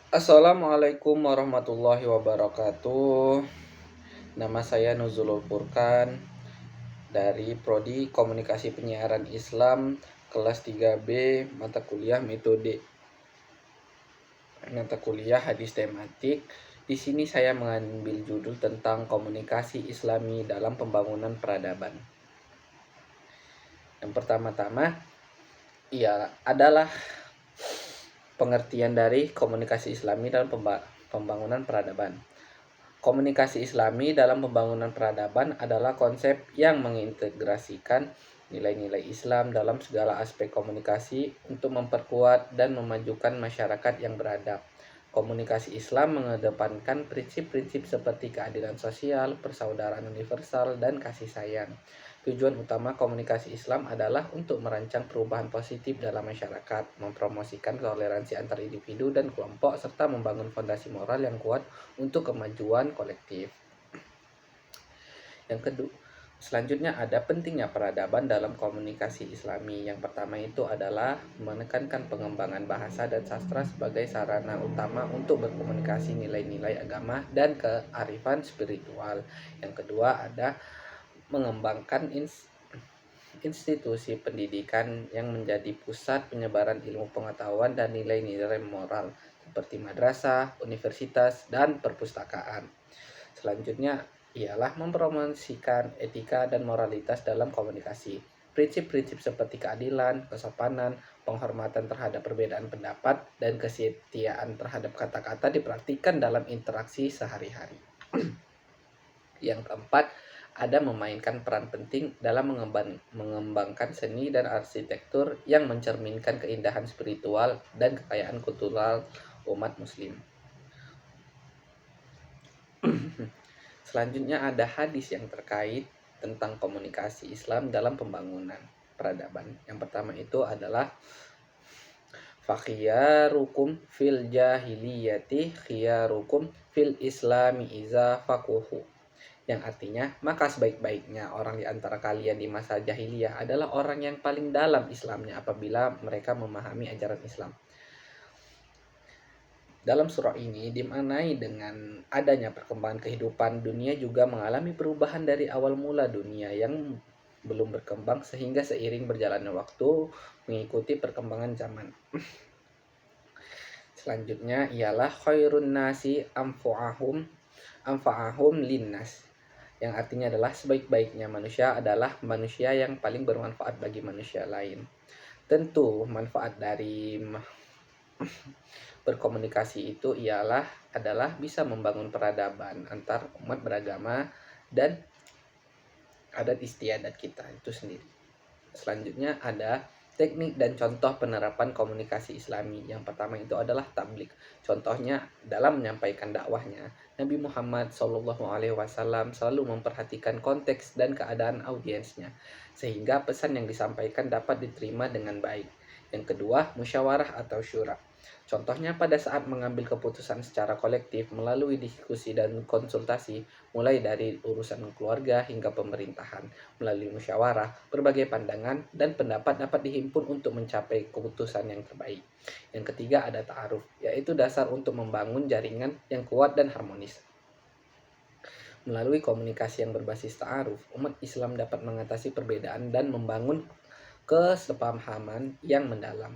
Assalamualaikum warahmatullahi wabarakatuh. Nama saya Nuzulul Furkan dari Prodi Komunikasi Penyiaran Islam kelas 3B mata kuliah hadis tematik. Di sini saya mengambil judul tentang komunikasi Islami dalam pembangunan peradaban. Yang pertama-tama ia adalah pengertian dari komunikasi Islami dalam pembangunan peradaban. Komunikasi Islami dalam pembangunan peradaban adalah konsep yang mengintegrasikan nilai-nilai Islam dalam segala aspek komunikasi untuk memperkuat dan memajukan masyarakat yang beradab. Komunikasi Islam mengedepankan prinsip-prinsip seperti keadilan sosial, persaudaraan universal, dan kasih sayang. Tujuan utama komunikasi Islam adalah untuk merancang perubahan positif dalam masyarakat, mempromosikan toleransi antar individu dan kelompok, serta membangun fondasi moral yang kuat untuk kemajuan kolektif. Yang kedua, selanjutnya ada pentingnya peradaban dalam komunikasi Islami. Yang pertama itu adalah menekankan pengembangan bahasa dan sastra sebagai sarana utama untuk berkomunikasi nilai-nilai agama dan kearifan spiritual. Yang kedua ada mengembangkan institusi pendidikan yang menjadi pusat penyebaran ilmu pengetahuan dan nilai-nilai moral seperti madrasah, universitas, dan perpustakaan. Selanjutnya ialah mempromosikan etika dan moralitas dalam komunikasi. Prinsip-prinsip seperti keadilan, kesopanan, penghormatan terhadap perbedaan pendapat, dan kesetiaan terhadap kata-kata dipraktikkan dalam interaksi sehari-hari. Yang keempat, ada memainkan peran penting dalam mengembangkan seni dan arsitektur yang mencerminkan keindahan spiritual dan kekayaan kultural umat muslim. Selanjutnya ada hadis yang terkait tentang komunikasi Islam dalam pembangunan peradaban. Yang pertama itu adalah fakhiyarukum fil jahiliyati khiyarukum fil islami iza fakuhu. Yang artinya, maka sebaik-baiknya orang di antara kalian di masa jahiliyah adalah orang yang paling dalam Islamnya apabila mereka memahami ajaran Islam. Dalam surah ini dimaknai dengan adanya perkembangan kehidupan, dunia juga mengalami perubahan dari awal mula dunia yang belum berkembang sehingga seiring berjalannya waktu mengikuti perkembangan zaman. Selanjutnya ialah khairun nasi amfa'ahum linnas, yang artinya adalah sebaik-baiknya manusia adalah manusia yang paling bermanfaat bagi manusia lain. Tentu manfaat dari berkomunikasi itu adalah bisa membangun peradaban antar umat beragama dan adat istiadat kita itu sendiri. Selanjutnya ada teknik dan contoh penerapan komunikasi Islami. Yang pertama itu adalah tablik. Contohnya dalam menyampaikan dakwahnya, Nabi Muhammad SAW selalu memperhatikan konteks dan keadaan audiensnya sehingga pesan yang disampaikan dapat diterima dengan baik. Yang kedua, musyawarah atau syura. Contohnya pada saat mengambil keputusan secara kolektif melalui diskusi dan konsultasi, mulai dari urusan keluarga hingga pemerintahan. Melalui musyawarah, berbagai pandangan dan pendapat dapat dihimpun untuk mencapai keputusan yang terbaik. Yang ketiga ada ta'aruf, yaitu dasar untuk membangun jaringan yang kuat dan harmonis. Melalui komunikasi yang berbasis ta'aruf, umat Islam dapat mengatasi perbedaan dan membangun kesepahaman yang mendalam.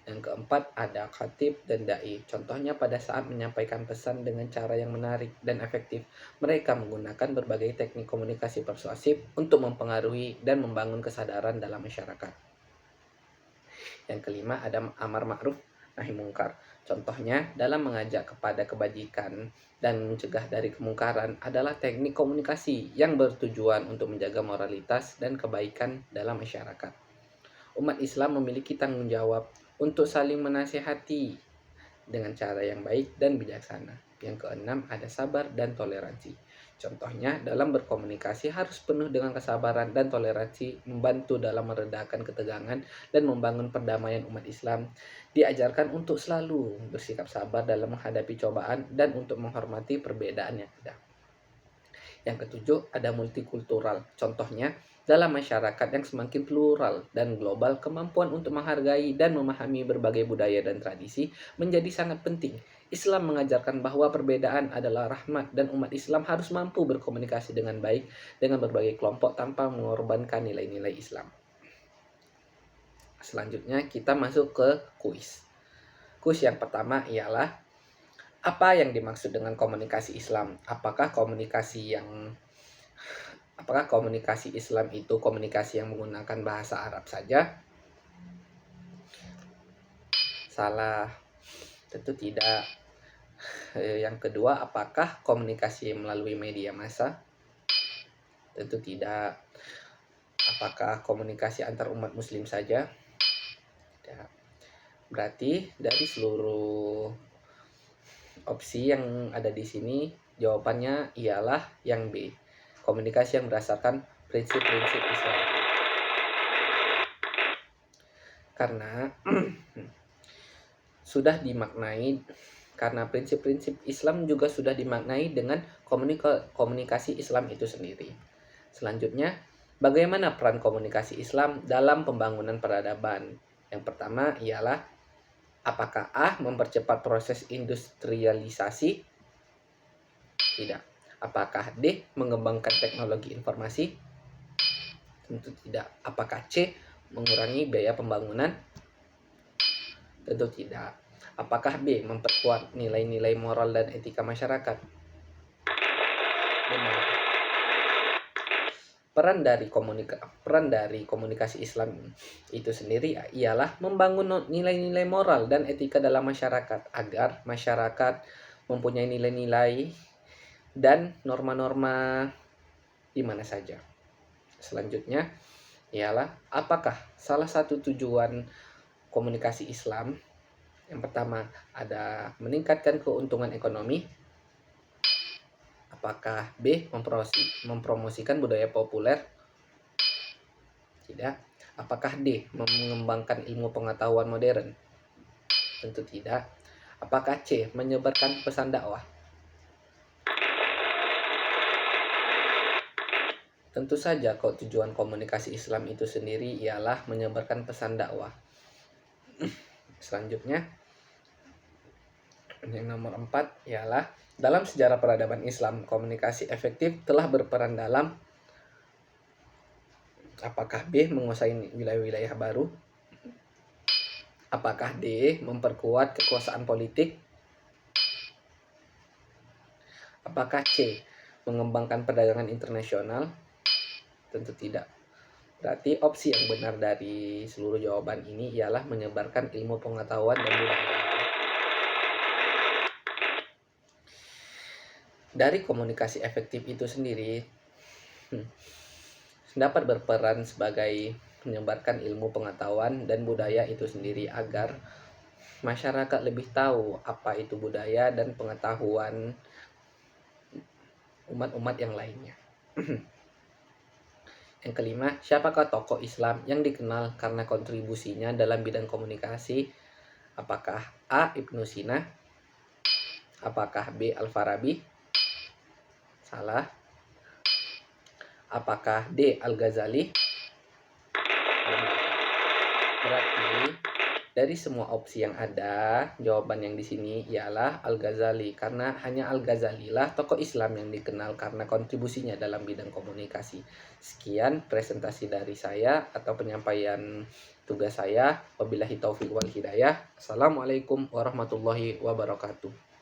Yang keempat ada khatib dan dai. Contohnya pada saat menyampaikan pesan dengan cara yang menarik dan efektif, mereka menggunakan berbagai teknik komunikasi persuasif untuk mempengaruhi dan membangun kesadaran dalam masyarakat. Yang kelima ada amar ma'ruf nahi mungkar. Contohnya dalam mengajak kepada kebajikan dan mencegah dari kemungkaran adalah teknik komunikasi yang bertujuan untuk menjaga moralitas dan kebaikan dalam masyarakat. Umat Islam memiliki tanggung jawab untuk saling menasihati dengan cara yang baik dan bijaksana. Yang keenam ada sabar dan toleransi. Contohnya dalam berkomunikasi harus penuh dengan kesabaran dan toleransi, membantu dalam meredakan ketegangan dan membangun perdamaian umat Islam. Diajarkan untuk selalu bersikap sabar dalam menghadapi cobaan dan untuk menghormati perbedaan yang ada. Yang ketujuh ada multikultural. Contohnya Dalam masyarakat yang semakin plural dan global, kemampuan untuk menghargai dan memahami berbagai budaya dan tradisi menjadi sangat penting. Islam mengajarkan bahwa perbedaan adalah rahmat dan umat Islam harus mampu berkomunikasi dengan baik dengan berbagai kelompok tanpa mengorbankan nilai-nilai Islam. Selanjutnya kita masuk ke kuis. Kuis yang pertama ialah apa yang dimaksud dengan komunikasi Islam? Apakah komunikasi Islam itu komunikasi yang menggunakan bahasa Arab saja? Salah, tentu tidak. Yang kedua, apakah komunikasi melalui media massa? Tentu tidak. Apakah komunikasi antar umat muslim saja? Tidak. Berarti dari seluruh opsi yang ada di sini, jawabannya ialah yang B. Komunikasi yang berdasarkan prinsip-prinsip Islam. Karena sudah dimaknai, karena prinsip-prinsip Islam juga sudah dimaknai dengan komunikasi Islam itu sendiri. Selanjutnya, bagaimana peran komunikasi Islam dalam pembangunan peradaban? Yang pertama ialah apakah A mempercepat proses industrialisasi? Tidak. Apakah D mengembangkan teknologi informasi? Tentu tidak. Apakah C mengurangi biaya pembangunan? Tentu tidak. Apakah B memperkuat nilai-nilai moral dan etika masyarakat? Benar. Peran dari komunikasi Islam itu sendiri ialah membangun nilai-nilai moral dan etika dalam masyarakat agar masyarakat mempunyai nilai-nilai dan norma-norma di mana saja. Selanjutnya ialah apakah salah satu tujuan komunikasi Islam yang pertama ada meningkatkan keuntungan ekonomi? Apakah B mempromosikan budaya populer? Tidak. Apakah D mengembangkan ilmu pengetahuan modern? Tentu tidak. Apakah C menyebarkan pesan dakwah? Tentu saja kalau tujuan komunikasi Islam itu sendiri ialah menyebarkan pesan dakwah. Selanjutnya, yang nomor 4 ialah dalam sejarah peradaban Islam, komunikasi efektif telah berperan dalam apakah B menguasai wilayah-wilayah baru? Apakah D memperkuat kekuasaan politik? Apakah C mengembangkan perdagangan internasional? Tentu tidak. Berarti opsi yang benar dari seluruh jawaban ini ialah menyebarkan ilmu pengetahuan dan budaya. Dari komunikasi efektif itu sendiri dapat berperan sebagai menyebarkan ilmu pengetahuan dan budaya itu sendiri agar masyarakat lebih tahu apa itu budaya dan pengetahuan umat-umat yang lainnya. Yang kelima, siapakah tokoh Islam yang dikenal karena kontribusinya dalam bidang komunikasi? Apakah A. Ibnu Sina? Apakah B. Al-Farabi? Salah. Apakah D. Al-Ghazali? Berarti dari semua opsi yang ada, jawaban yang di sini ialah Al-Ghazali, karena hanya Al-Ghazali lah tokoh Islam yang dikenal karena kontribusinya dalam bidang komunikasi. Sekian presentasi dari saya atau penyampaian tugas saya. Wabillahi taufiq wal hidayah. Assalamualaikum warahmatullahi wabarakatuh.